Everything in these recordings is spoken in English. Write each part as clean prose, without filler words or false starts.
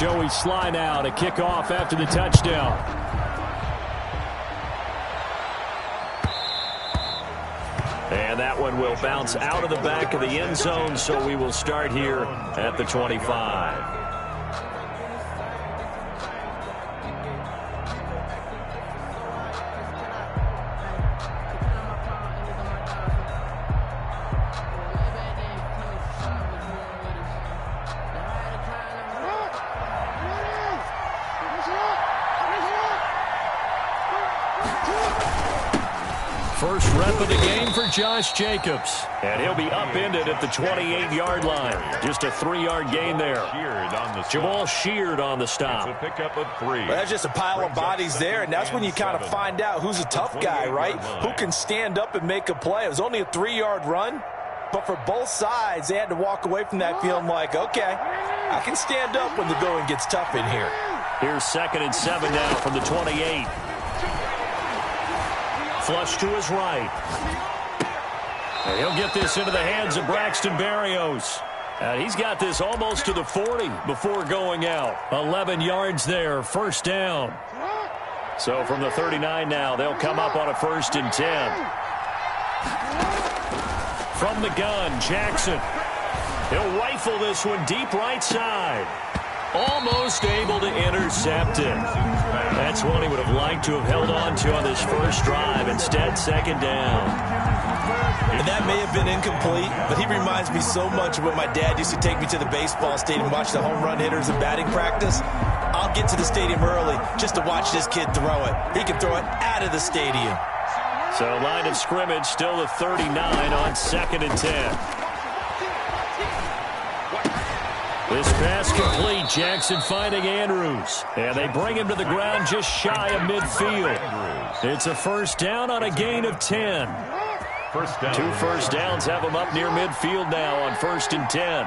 Joey Sly now to kick off after the touchdown. And that one will bounce out of the back of the end zone, so we will start here at the 25. First rep of the game for Josh Jacobs. And he'll be upended at the 28-yard line. Just a 3-yard gain there. Jamal Sheard on the stop. It's a pickup of 3. Well, that's just a pile of bodies there, and that's when you kind of find out who's a tough guy, right? Who can stand up and make a play. It was only a 3-yard run, but for both sides, they had to walk away from that feeling like, okay, I can stand up when the going gets tough in here. Here's 2nd and 7 now from the 28. Flush to his right. And he'll get this into the hands of Braxton Berrios. And he's got this almost to the 40 before going out. 11 yards there, first down. So from the 39 now, they'll come up on a 1st and 10. From the gun, Jackson. He'll rifle this one deep right side. Almost able to intercept it. That's one he would have liked to have held on to on this first drive. Instead, 2nd down. And that may have been incomplete, but he reminds me so much of when my dad used to take me to the baseball stadium and watch the home run hitters in batting practice. I'll get to the stadium early just to watch this kid throw it. He can throw it out of the stadium. So line of scrimmage still the 39 on 2nd and 10. This pass complete. Jackson finding Andrews. And they bring him to the ground just shy of midfield. It's a first down on a gain of 10. First down. 2 first downs have him up near midfield now on 1st and 10.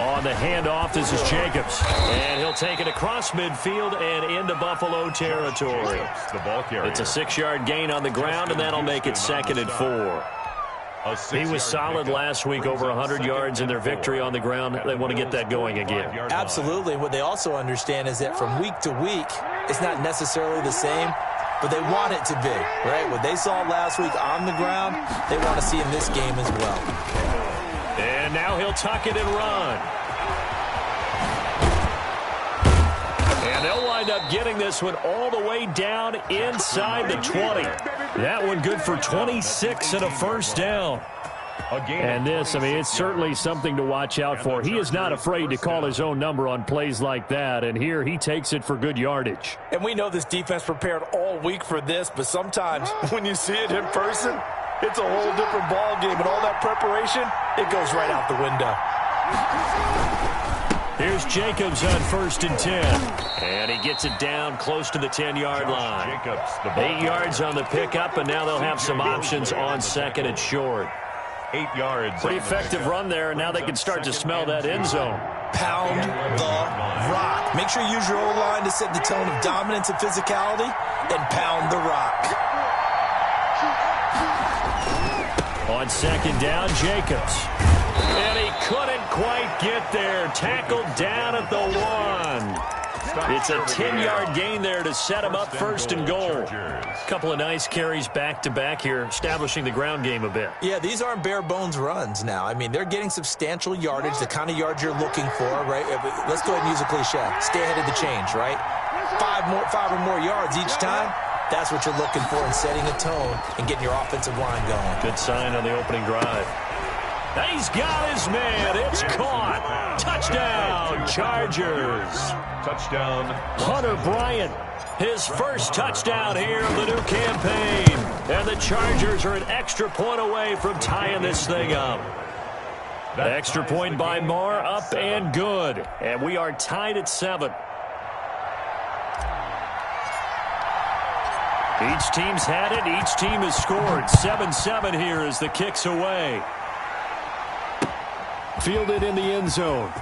On the handoff, this is Jacobs. And he'll take it across midfield and into Buffalo territory. The ball carrier. It's a 6-yard gain on the ground, and that'll make it 2nd and 4. He was solid last week, over 100 yards in their victory on the ground. They want to get that going again. Absolutely. What they also understand is that from week to week, it's not necessarily the same, but they want it to be, right? What they saw last week on the ground, they want to see in this game as well. And now he'll tuck it and run. And they'll wind up getting this one all the way down inside the 20. That one good for 26 and a first down. And this, I mean, it's certainly something to watch out for. He is not afraid to call his own number on plays like that, and here he takes it for good yardage. And we know this defense prepared all week for this, but sometimes when you see it in person, it's a whole different ball game, and all that preparation, it goes right out the window. Here's Jacobs on 1st and 10. And he gets it down close to the 10-yard line. 8 yards on the pickup, and now they'll have some options on 2nd and short. 8 yards. Pretty effective run there, and now they can start to smell that end zone. Pound the rock. Make sure you use your O-line to set the tone of dominance and physicality, and pound the rock. On 2nd down, Jacobs. And he couldn't quite get there. Tackled down at the 1. It's a 10-yard gain there to set him up 1st and goal. A couple of nice carries back-to-back here, establishing the ground game a bit. Yeah, these aren't bare-bones runs now. I mean, they're getting substantial yardage, the kind of yards you're looking for, right? Let's go ahead and use a cliche. Stay ahead of the change, right? 5 or more yards each time. That's what you're looking for in setting a tone and getting your offensive line going. Good sign on the opening drive. He's got his man. It's caught. Touchdown, Chargers. Touchdown. Hunter Bryant, his first touchdown here of the new campaign. And the Chargers are an extra point away from tying this thing up. The extra point by Marr, up and good. And we are tied at 7. Each team's had it. Each team has scored. 7-7 here as the kick's away. Fielded in the end zone.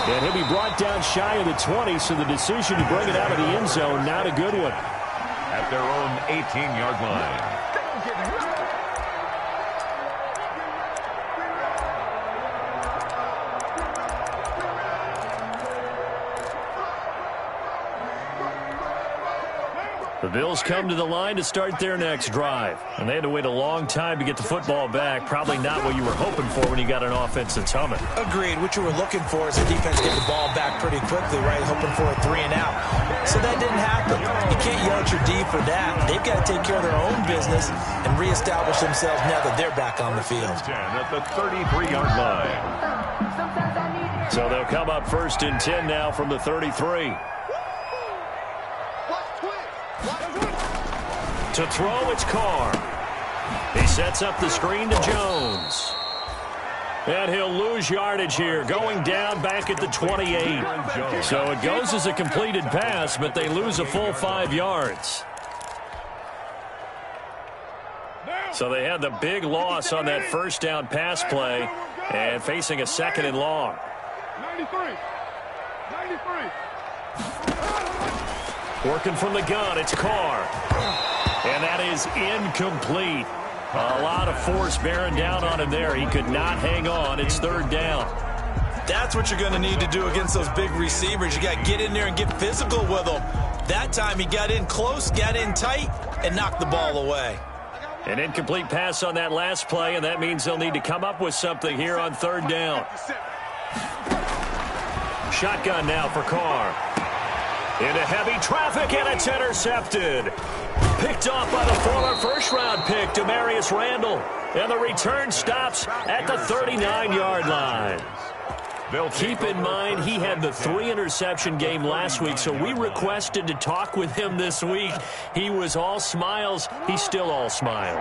And he'll be brought down shy of the 20, so the decision to bring it out of the end zone, not a good one. At their own 18-yard line. The Bills come to the line to start their next drive. And they had to wait a long time to get the football back. Probably not what you were hoping for when you got an offense that's humming. Agreed. What you were looking for is the defense get the ball back pretty quickly, right? Hoping for a 3 and out. So that didn't happen. You can't yell at your D for that. They've got to take care of their own business and reestablish themselves now that they're back on the field. 10 at the 33-yard line. So they'll come up 1st and 10 now from the 33. To throw, it's Carr. He sets up the screen to Jones. And he'll lose yardage here, going down back at the 28. So it goes as a completed pass, but they lose a full 5 yards. So they had the big loss on that first down pass play and facing a 2nd and long. 93. Working from the gun, it's Carr. And that is incomplete. A lot of force bearing down on him there. He could not hang on. It's 3rd down. That's what you're going to need to do against those big receivers. You got to get in there and get physical with them. That time he got in close, got in tight, and knocked the ball away. An incomplete pass on that last play, and that means they'll need to come up with something here on 3rd down. Shotgun now for Carr. Into heavy traffic, and it's intercepted. Picked off by the former first-round pick, Demarius Randall. And the return stops at the 39-yard line. Keep in mind, he had the 3-interception game last week, so we requested to talk with him this week. He was all smiles. He's still all smile.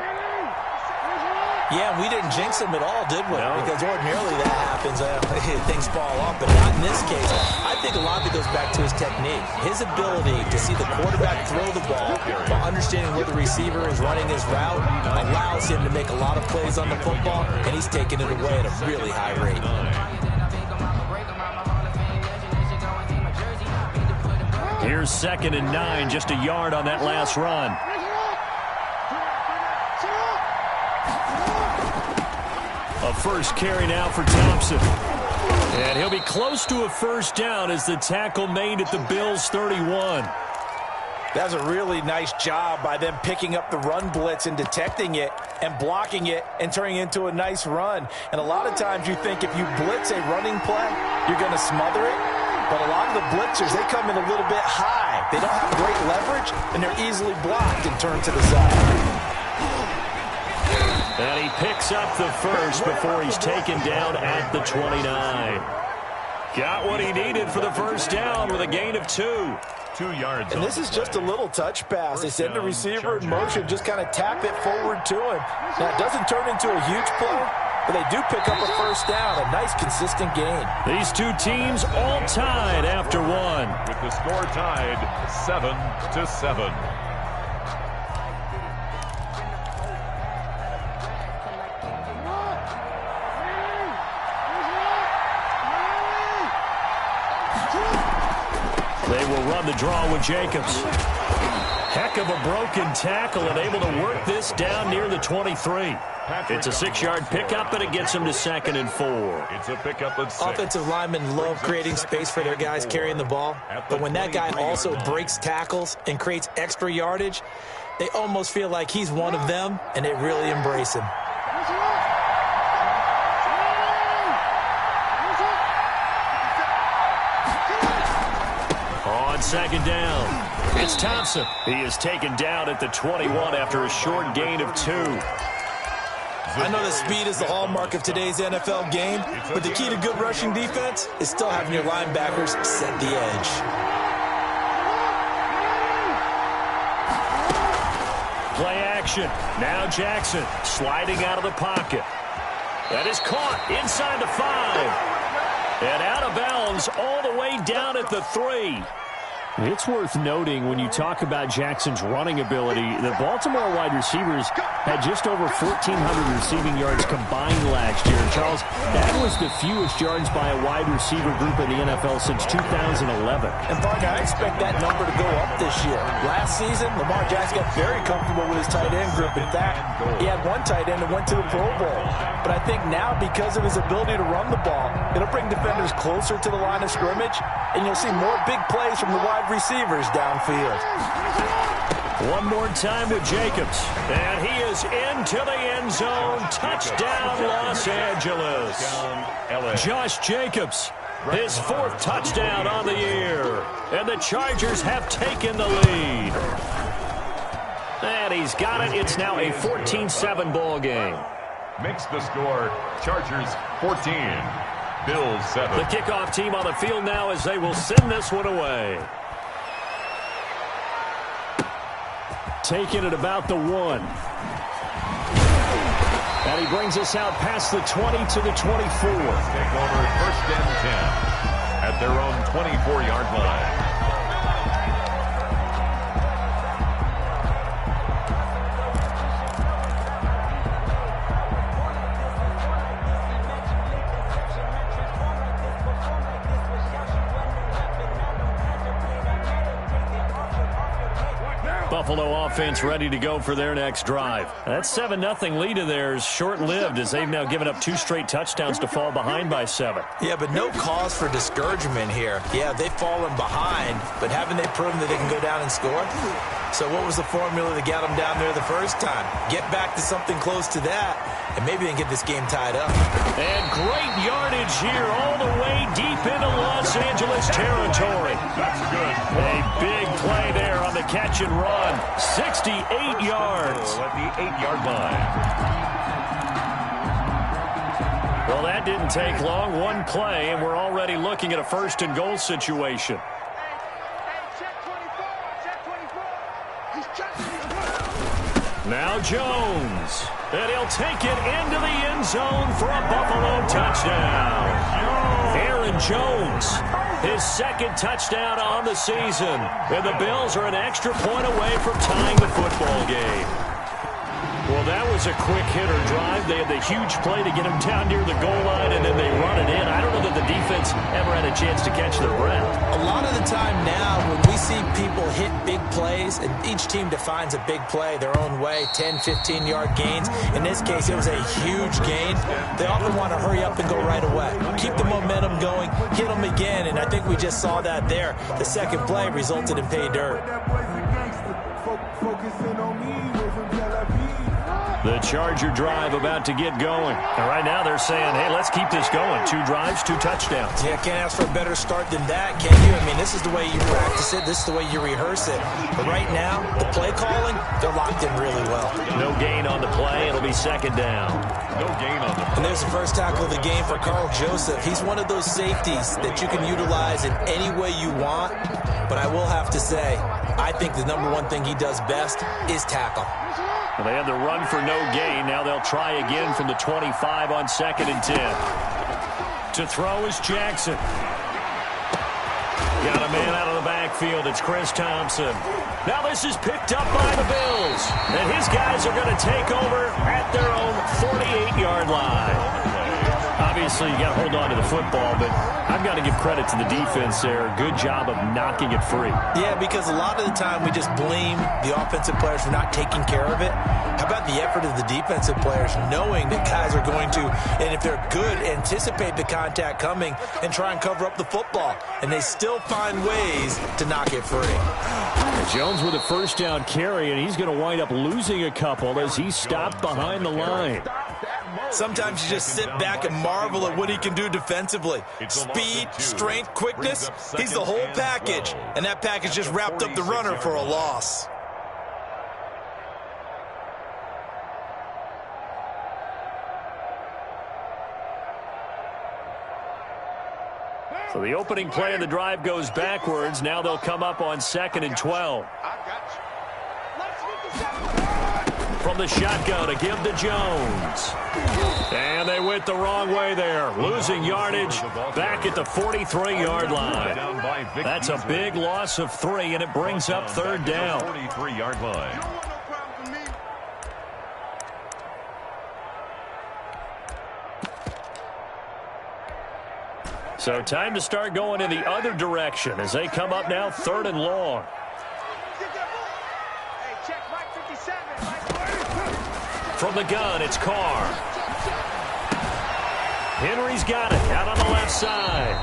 Yeah, we didn't jinx him at all, did we? No. Because ordinarily that happens. Things fall off, but not in this case. I think a lot of it goes back to his technique. His ability to see the quarterback throw the ball while understanding where the receiver is running his route allows him to make a lot of plays on the football, and he's taking it away at a really high rate. Here's 2nd and 9, just a yard on that last run. A first carry now for Thompson. And he'll be close to a first down as the tackle made at the Bills' 31. That's a really nice job by them picking up the run blitz and detecting it and blocking it and turning it into a nice run. And a lot of times you think if you blitz a running play, you're going to smother it. But a lot of the blitzers, they come in a little bit high. They don't have great leverage, and they're easily blocked and turned to the side. And he picks up the first before he's taken down at the 29. Got what he needed for the first down with a gain of 2. 2 yards. And this is just a little touch pass. They send the receiver in motion, just kind of tap it forward to him. Now, it doesn't turn into a huge play, but they do pick up a first down, a nice, consistent gain. These two teams all tied after 1. With the score tied 7-7. They will run the draw with Jacobs. Heck of a broken tackle and able to work this down near the 23. It's a 6-yard pickup, and it gets him to 2nd and 4. It's a pickup at 6. Offensive linemen love creating space for their guys carrying the ball. But when that guy also breaks tackles and creates extra yardage, they almost feel like he's one of them, and they really embrace him. On 2nd down, it's Thompson. He is taken down at the 21 after a short gain of 2. I know that speed is the hallmark of today's NFL game, but the key to good rushing defense is still having your linebackers set the edge. Play action. Now Jackson sliding out of the pocket. That is caught inside the 5. And out of bounds all the way down at the 3. It's worth noting when you talk about Jackson's running ability, the Baltimore wide receivers had just over 1,400 receiving yards combined last year. Charles, that was the fewest yards by a wide receiver group in the NFL since 2011. And, partner, I expect that number to go up this year. Last season, Lamar Jackson got very comfortable with his tight end group. In fact, he had one tight end that went to the Pro Bowl. But I think now, because of his ability to run the ball, it'll bring defenders closer to the line of scrimmage, and you'll see more big plays from the wide receivers downfield. One more time with Jacobs. And he is into the end zone. Touchdown, Los Angeles. Josh Jacobs, his 4th touchdown on the year. And the Chargers have taken the lead. And he's got it. It's now a 14-7 ball game. Makes the score Chargers 14, Bills 7. The kickoff team on the field now as they will send this one away. Taking it about the 1. And he brings us out past the 20 to the 24. Take over 1st and 10 at their own 24-yard line. Buffalo offense ready to go for their next drive. That 7-0 lead of theirs short-lived as they've now given up 2 straight touchdowns to fall behind by 7. Yeah, but no cause for discouragement here. Yeah, they've fallen behind, but haven't they proven that they can go down and score? So what was the formula that got them down there the first time? Get back to something close to that, and maybe they can get this game tied up. And great yardage here all the way deep into Los Angeles territory. That's good. A big play there on the catch and run. 68 yards. At the 8-yard line. Well, that didn't take long. One play, and we're already looking at a 1st and goal situation. Now Jones. And he'll take it into the end zone for a Buffalo touchdown. Aaron Jones, his 2nd touchdown on the season. And the Bills are an extra point away from tying the football game. Well, that was a quick hitter drive. They had the huge play to get him down near the goal line, and then they run it in. I don't know that the defense ever had a chance to catch their breath. A lot of the time now when we see people hit big plays, and each team defines a big play their own way, 10, 15-yard gains. In this case, it was a huge gain. They often want to hurry up and go right away. Keep the momentum going, hit them again, and I think we just saw that there. The second play resulted in pay dirt. The Charger drive about to get going. And right now they're saying, hey, let's keep this going. 2 drives, 2 touchdowns. Yeah, can't ask for a better start than that, can you? I mean, this is the way you practice it. This is the way you rehearse it. But right now, the play calling, they're locked in really well. No gain on the play. It'll be 2nd down. No gain on the play. And there's the first tackle of the game for Carl Joseph. He's one of those safeties that you can utilize in any way you want. But I will have to say, I think the number one thing he does best is tackle. Well, they had the run for no gain. Now they'll try again from the 25 on 2nd and 10. To throw is Jackson. Got a man out of the backfield. It's Chris Thompson. Now this is picked up by the Bills. And his guys are going to take over at their own 48-yard line. Obviously, you got to hold on to the football, but I've got to give credit to the defense there. Good job of knocking it free. Yeah, because a lot of the time we just blame the offensive players for not taking care of it. How about the effort of the defensive players knowing that guys are going to, and if they're good, anticipate the contact coming and try and cover up the football. And they still find ways to knock it free. Jones with a 1st down carry, and he's going to wind up losing a couple as he's stopped behind the line. Sometimes you just sit back and marvel at what he can do defensively. Speed, strength, quickness, he's the whole package. And that package just wrapped up the runner for a loss. So the opening play of the drive goes backwards. Now they'll come up on 2nd and 12. From the shotgun to give to Jones. And they went the wrong way there. Losing yardage back at the 43-yard line. That's a big loss of 3, and it brings up 3rd down. 43-yard line. So time to start going in the other direction as they come up now 3rd and long. From the gun, it's Carr. Henry's got it out on the left side.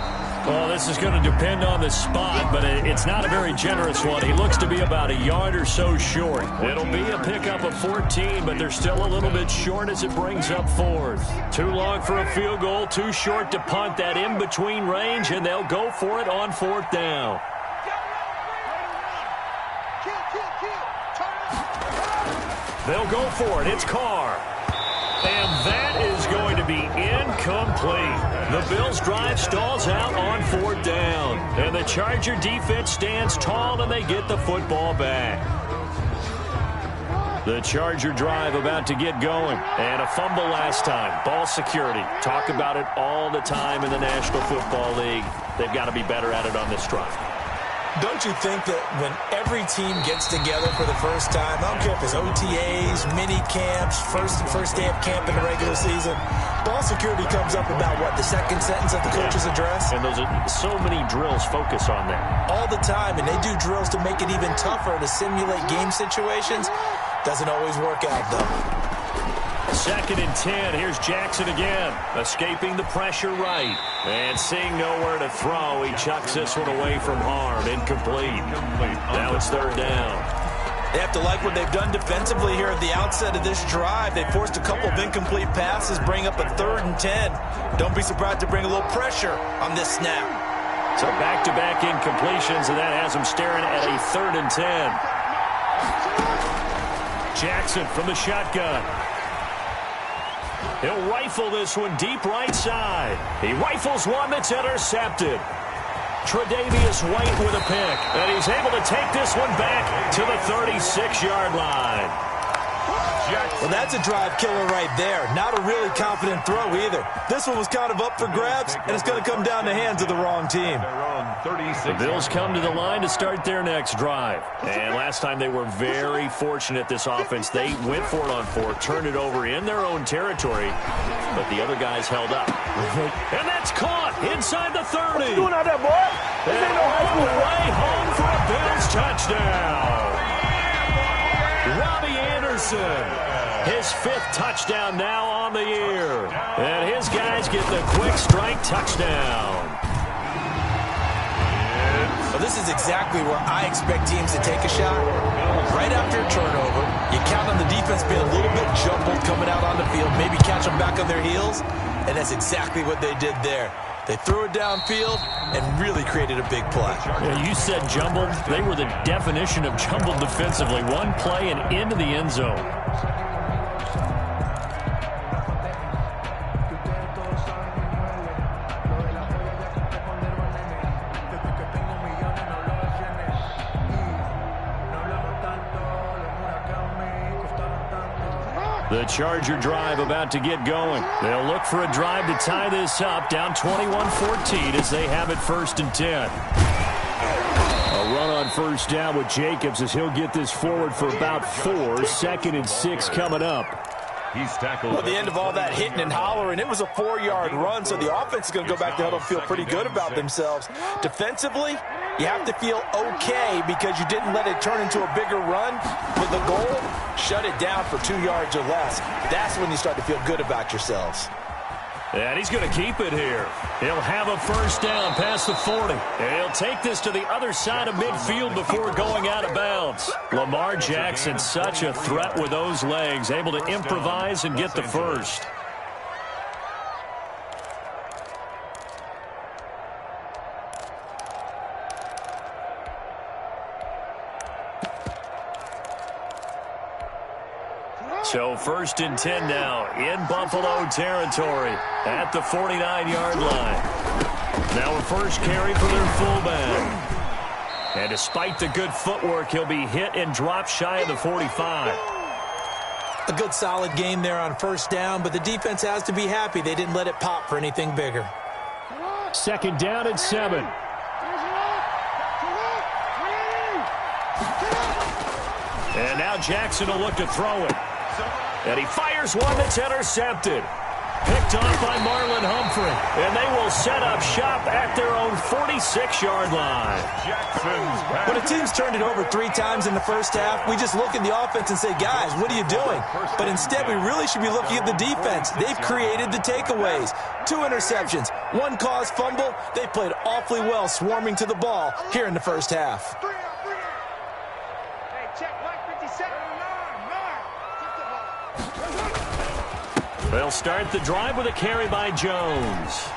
Well, this is going to depend on the spot, but it's not a very generous one. He looks to be about a yard or so short. It'll be a pickup of 14, but they're still a little bit short as it brings up fourth. Too long for a field goal, too short to punt that in-between range, and they'll go for it on fourth down. They'll go for it. It's Carr. And that is going to be incomplete. The Bills' drive stalls out on fourth down. And the Charger defense stands tall, and they get the football back. The Charger drive about to get going. And a fumble last time. Ball security. Talk about it all the time in the National Football League. They've got to be better at it on this drive. Don't you think that when every team gets together for the first time, I don't care if it's OTAs, mini camps, first day of camp in the regular season, ball security comes up about what, the second sentence of the coach's address? And those are so many drills focus on that. All the time, and they do drills to make it even tougher to simulate game situations. Doesn't always work out, though. 2nd and 10. Here's Jackson again. Escaping the pressure right. And seeing nowhere to throw, he chucks this one away from harm. Incomplete. Now it's 3rd down. They have to like what they've done defensively here at the outset of this drive. They forced a couple of incomplete passes, bring up a 3rd and 10. Don't be surprised to bring a little pressure on this snap. So back-to-back incompletions, and that has them staring at a 3rd and 10. Jackson from the shotgun. He'll rifle this one deep right side. He rifles one that's intercepted. Tre'Davious White with a pick. And he's able to take this one back to the 36-yard line. Well, that's a drive killer right there. Not a really confident throw either. This one was kind of up for grabs, and it's going to come down the hands of the wrong team. The Bills come to the line to start their next drive. And last time they were very fortunate, this offense. They went for it on 4, turned it over in their own territory, but the other guys held up. And that's caught inside the 30. What you doing out there, boy? This ain't no high school. Way home for a Bills touchdown. Robbie Anderson, his 5th touchdown now on the year. And his guys get the quick strike touchdown. Well, this is exactly where I expect teams to take a shot. Right after a turnover, you count on the defense being a little bit jumbled coming out on the field, maybe catch them back on their heels, and that's exactly what they did there. They threw it downfield and really created a big play. Yeah, you said jumbled. They were the definition of jumbled defensively. One play and into the end zone. The Charger drive about to get going. They'll look for a drive to tie this up, down 21-14 as they have it 1st and 10. A run on 1st down with Jacobs as he'll get this forward for about 4. 2nd and 6 coming up. He's tackled. Well, at the end of all that hitting and hollering, it was a 4-yard run, so the offense is going to go back to huddle and feel pretty good about themselves. Defensively, you have to feel okay because you didn't let it turn into a bigger run. With the goal, shut it down for 2 yards or less. That's when you start to feel good about yourselves. And he's going to keep it here. He'll have a 1st down past the 40. And he'll take this to the other side of midfield before going out of bounds. Lamar Jackson, such a threat with those legs, able to improvise and get the 1st. So 1st and 10 now in Buffalo territory at the 49-yard line. Now a 1st carry for their fullback. And despite the good footwork, he'll be hit and dropped shy of the 45. A good solid game there on 1st down, but the defense has to be happy they didn't let it pop for anything bigger. 2nd down and 7. And now Jackson will look to throw it. And he fires one that's intercepted. Picked off by Marlon Humphrey. And they will set up shop at their own 46-yard line. When a team's turned it over 3 times in the first half, we just look at the offense and say, guys, what are you doing? But instead, we really should be looking at the defense. They've created the takeaways. 2 interceptions, 1 caused fumble. They played awfully well swarming to the ball here in the first half. They'll start the drive with a carry by Jones.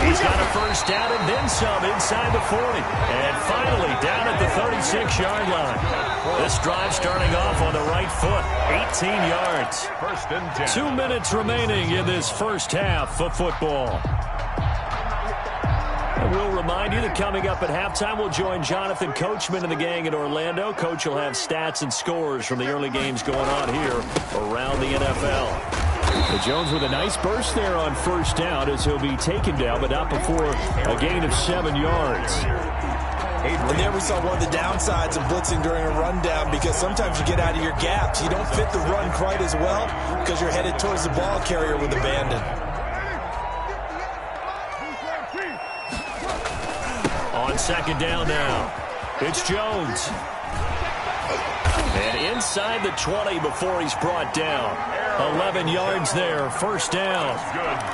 He's got a first down and then some inside the 40. And finally down at the 36-yard line. This drive starting off on the right foot. 18 yards. First and 10. 2 minutes remaining in this first half of football. And we'll remind you that coming up at halftime, we'll join Jonathan Coachman and the gang in Orlando. Coach will have stats and scores from the early games going on here around the NFL. Jones with a nice burst there on first down as he'll be taken down, but not before a gain of 7 yards. And there we saw one of the downsides of blitzing during a rundown, because sometimes you get out of your gaps. You don't fit the run quite as well because you're headed towards the ball carrier with abandon. On second down now, it's Jones. And inside the 20 before he's brought down. 11 yards there, first down.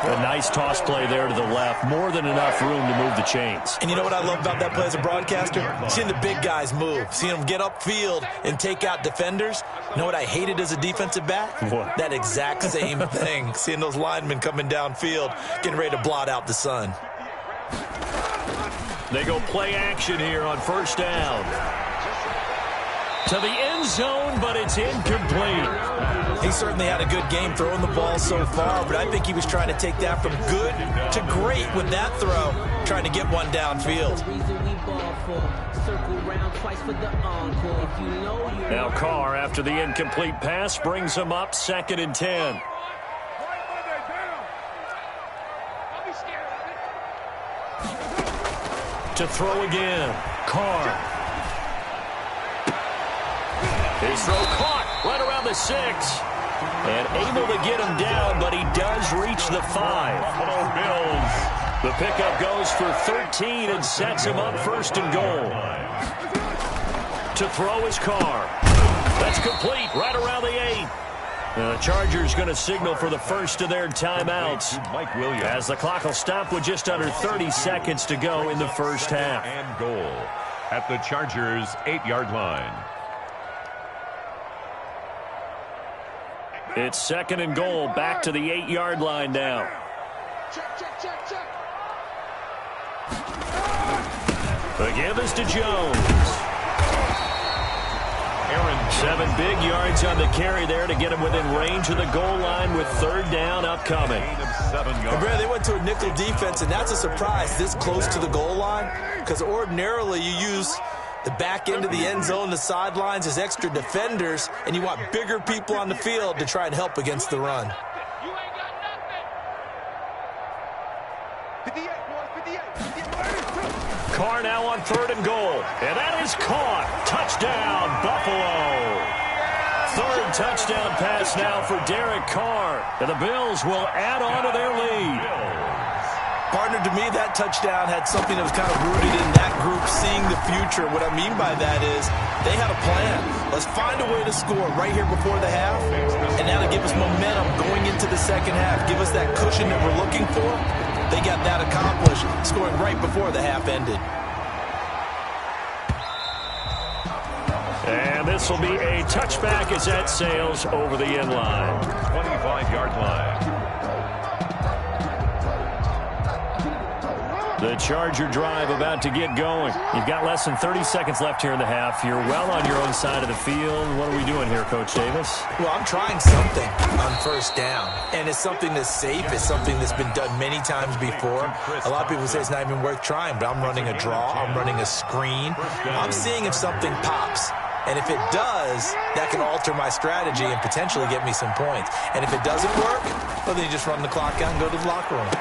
A nice toss play there to the left. More than enough room to move the chains. And you know what I love about that play as a broadcaster? Seeing the big guys move. Seeing them get upfield and take out defenders. You know what I hated as a defensive back? What? That exact same thing. Seeing those linemen coming downfield, getting ready to blot out the sun. They go play action here on first down. To the end zone, but it's incomplete. He certainly had a good game throwing the ball so far, but I think he was trying to take that from good to great with that throw, trying to get one downfield. Now Carr, after the incomplete pass, brings him up 2nd and 10. To throw again, Carr. His throw caught right around the 6. And able to get him down, but he does reach the 5. Buffalo Bills. The pickup goes for 13 and sets him up 1st and goal. To throw his Carr. That's complete right around the 8. The Chargers going to signal for the first of their timeouts. Mike Williams. As the clock will stop with just under 30 seconds to go in the first half. And goal at the Chargers' 8-yard line. It's 2nd and goal, back to the 8-yard line now. The give is to Jones. 7 big yards on the carry there to get him within range of the goal line with 3rd down upcoming. Brad, they went to a nickel defense, and that's a surprise this close to the goal line, because ordinarily you use the back end of the end zone, the sidelines as extra defenders, and you want bigger people on the field to try and help against the run. Carr now on 3rd and goal. And that is caught. Touchdown, Buffalo. 3rd touchdown pass now for Derek Carr. And the Bills will add on to their lead. Partner, to me, that touchdown had something that was kind of rooted in that group seeing the future. What I mean by that is they had a plan. Let's find a way to score right here before the half, and that'll give us momentum going into the second half. Give us that cushion that we're looking for. They got that accomplished, scoring right before the half ended. And this will be a touchback as that sails over the end line. 25-yard line. The Charger drive about to get going. You've got less than 30 seconds left here in the half. You're well on your own side of the field. What are we doing here, Coach Davis? Well, I'm trying something on first down, and it's something that's safe. It's something that's been done many times before. A lot of people say it's not even worth trying, but I'm running a draw. I'm running a screen. I'm seeing if something pops. And if it does, that can alter my strategy and potentially get me some points. And if it doesn't work, well, then you just run the clock out and go to the locker room.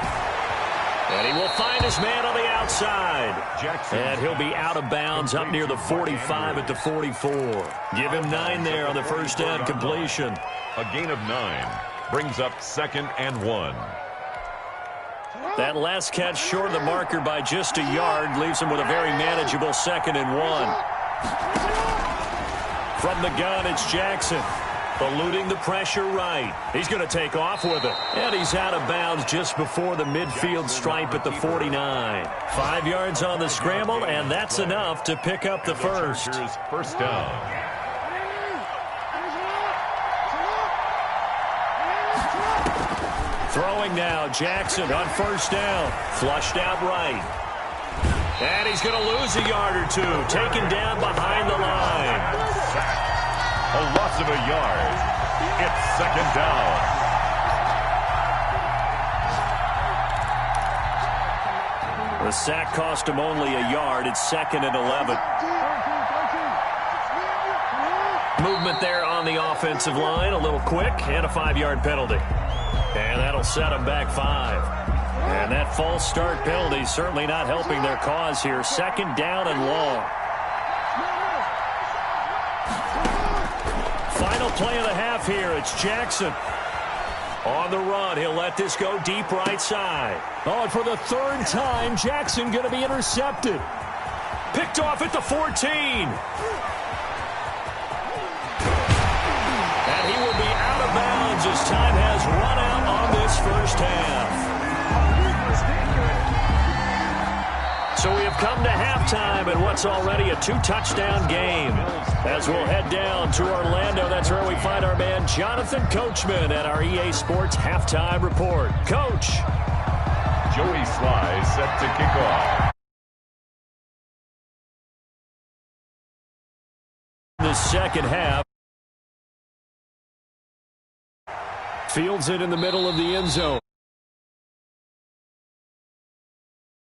And he will find his man on the outside. Jackson. And he'll be out of bounds up near the 45 at the 44. Give him 9 there on the first down completion. A gain of 9. Brings up 2nd and 1. That last catch short of the marker by just a yard leaves him with a very manageable 2nd and 1. From the gun, it's Jackson. Eluding the pressure right. He's going to take off with it. And he's out of bounds just before the midfield stripe at the 49. 5 yards on the scramble, and that's enough to pick up the first. First down. Throwing now, Jackson on first down. Flushed out right. And he's going to lose a yard or two. Taken down behind the line. A loss of a yard. It's 2nd down. The sack cost him only a yard. It's 2nd and 11. Movement there on the offensive line. A little quick and a 5-yard penalty. And that'll set him back 5. And that false start penalty certainly not helping their cause here. 2nd down and long. Final play of the half here. It's Jackson. On the run, he'll let this go deep right side. Oh, and for the 3rd time, Jackson going to be intercepted. Picked off at the 14. And he will be out of bounds as time has run out on this first half. So we have come to halftime in what's already a 2-touchdown game. As we'll head down to Orlando, that's where we find our man Jonathan Coachman at our EA Sports Halftime Report. Coach. Joey Sly set to kick off. The second half. Fields it in the middle of the end zone.